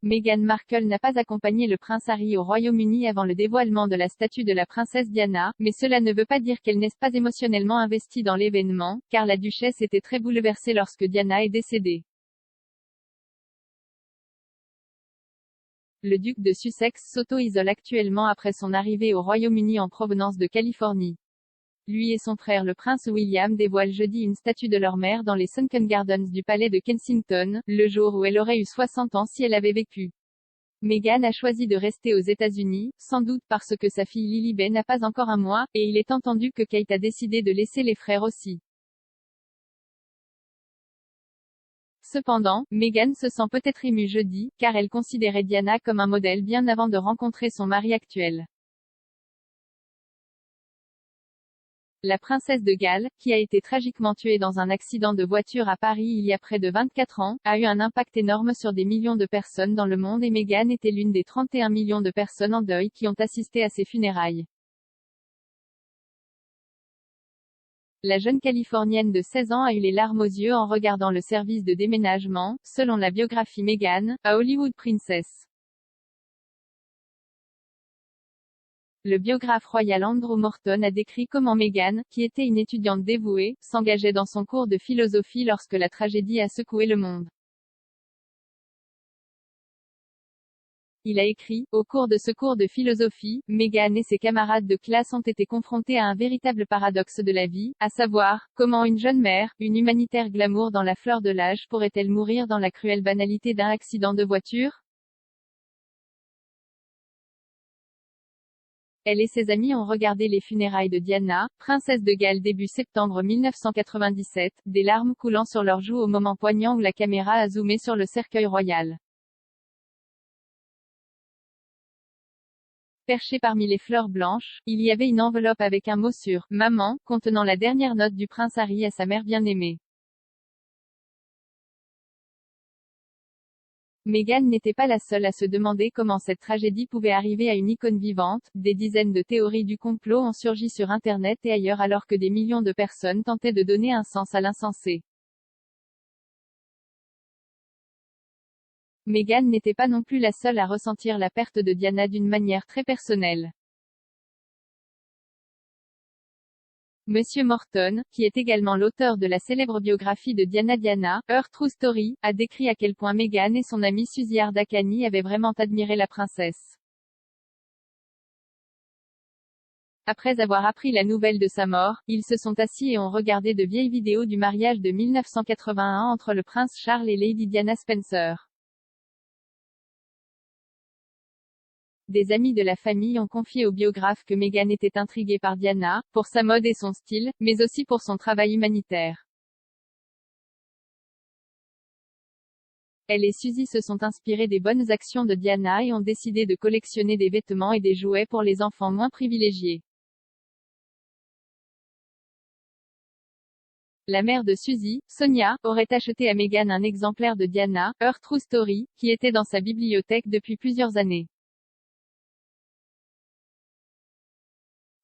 Meghan Markle n'a pas accompagné le prince Harry au Royaume-Uni avant le dévoilement de la statue de la princesse Diana, mais cela ne veut pas dire qu'elle n'est pas émotionnellement investie dans l'événement, car la duchesse était très bouleversée lorsque Diana est décédée. Le duc de Sussex s'auto-isole actuellement après son arrivée au Royaume-Uni en provenance de Californie. Lui et son frère le prince William dévoilent jeudi une statue de leur mère dans les Sunken Gardens du palais de Kensington, le jour où elle aurait eu 60 ans si elle avait vécu. Meghan a choisi de rester aux États-Unis, sans doute parce que sa fille Lilibet n'a pas encore un mois, et il est entendu que Kate a décidé de laisser les frères aussi. Cependant, Meghan se sent peut-être émue jeudi, car elle considérait Diana comme un modèle bien avant de rencontrer son mari actuel. La princesse de Galles, qui a été tragiquement tuée dans un accident de voiture à Paris il y a près de 24 ans, a eu un impact énorme sur des millions de personnes dans le monde et Meghan était l'une des 31 millions de personnes en deuil qui ont assisté à ses funérailles. La jeune Californienne de 16 ans a eu les larmes aux yeux en regardant le service de déménagement, selon la biographie Meghan, à Hollywood Princess. Le biographe royal Andrew Morton a décrit comment Meghan, qui était une étudiante dévouée, s'engageait dans son cours de philosophie lorsque la tragédie a secoué le monde. Il a écrit, au cours de ce cours de philosophie, Meghan et ses camarades de classe ont été confrontés à un véritable paradoxe de la vie, à savoir, comment une jeune mère, une humanitaire glamour dans la fleur de l'âge pourrait-elle mourir dans la cruelle banalité d'un accident de voiture? Elle et ses amis ont regardé les funérailles de Diana, princesse de Galles début septembre 1997, des larmes coulant sur leurs joues au moment poignant où la caméra a zoomé sur le cercueil royal. Perché parmi les fleurs blanches, il y avait une enveloppe avec un mot sur « Maman » contenant la dernière note du prince Harry à sa mère bien-aimée. Meghan n'était pas la seule à se demander comment cette tragédie pouvait arriver à une icône vivante. Des dizaines de théories du complot ont surgi sur Internet et ailleurs alors que des millions de personnes tentaient de donner un sens à l'insensé. Meghan n'était pas non plus la seule à ressentir la perte de Diana d'une manière très personnelle. Monsieur Morton, qui est également l'auteur de la célèbre biographie de Diana, Her True Story, a décrit à quel point Meghan et son amie Susie Ardakani avaient vraiment admiré la princesse. Après avoir appris la nouvelle de sa mort, ils se sont assis et ont regardé de vieilles vidéos du mariage de 1981 entre le prince Charles et Lady Diana Spencer. Des amis de la famille ont confié au biographe que Meghan était intriguée par Diana, pour sa mode et son style, mais aussi pour son travail humanitaire. Elle et Suzy se sont inspirées des bonnes actions de Diana et ont décidé de collectionner des vêtements et des jouets pour les enfants moins privilégiés. La mère de Suzy, Sonia, aurait acheté à Meghan un exemplaire de Diana, Her True Story, qui était dans sa bibliothèque depuis plusieurs années.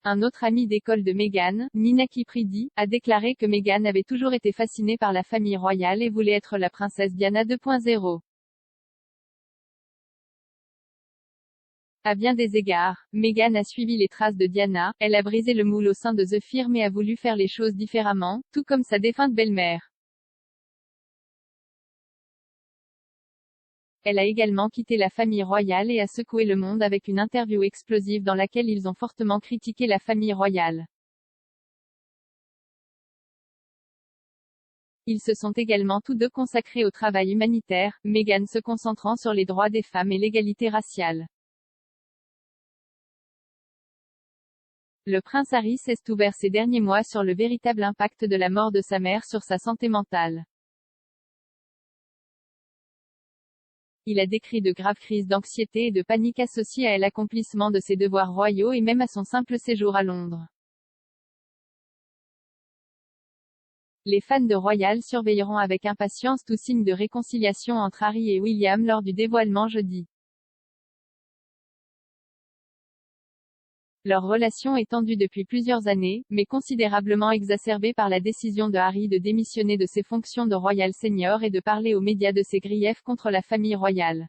Un autre ami d'école de Meghan, Nina Kipridi, a déclaré que Meghan avait toujours été fascinée par la famille royale et voulait être la princesse Diana 2.0. À bien des égards, Meghan a suivi les traces de Diana, elle a brisé le moule au sein de The Firm et a voulu faire les choses différemment, tout comme sa défunte belle-mère. Elle a également quitté la famille royale et a secoué le monde avec une interview explosive dans laquelle ils ont fortement critiqué la famille royale. Ils se sont également tous deux consacrés au travail humanitaire, Meghan se concentrant sur les droits des femmes et l'égalité raciale. Le prince Harry s'est ouvert ces derniers mois sur le véritable impact de la mort de sa mère sur sa santé mentale. Il a décrit de graves crises d'anxiété et de panique associées à l'accomplissement de ses devoirs royaux et même à son simple séjour à Londres. Les fans de Royal surveilleront avec impatience tout signe de réconciliation entre Harry et William lors du dévoilement jeudi. Leur relation est tendue depuis plusieurs années, mais considérablement exacerbée par la décision de Harry de démissionner de ses fonctions de Royal Senior et de parler aux médias de ses griefs contre la famille royale.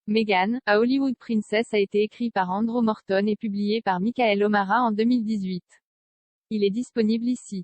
Meghan, a Hollywood Princess a été écrit par Andrew Morton et publié par Michael O'Mara en 2018. Il est disponible ici.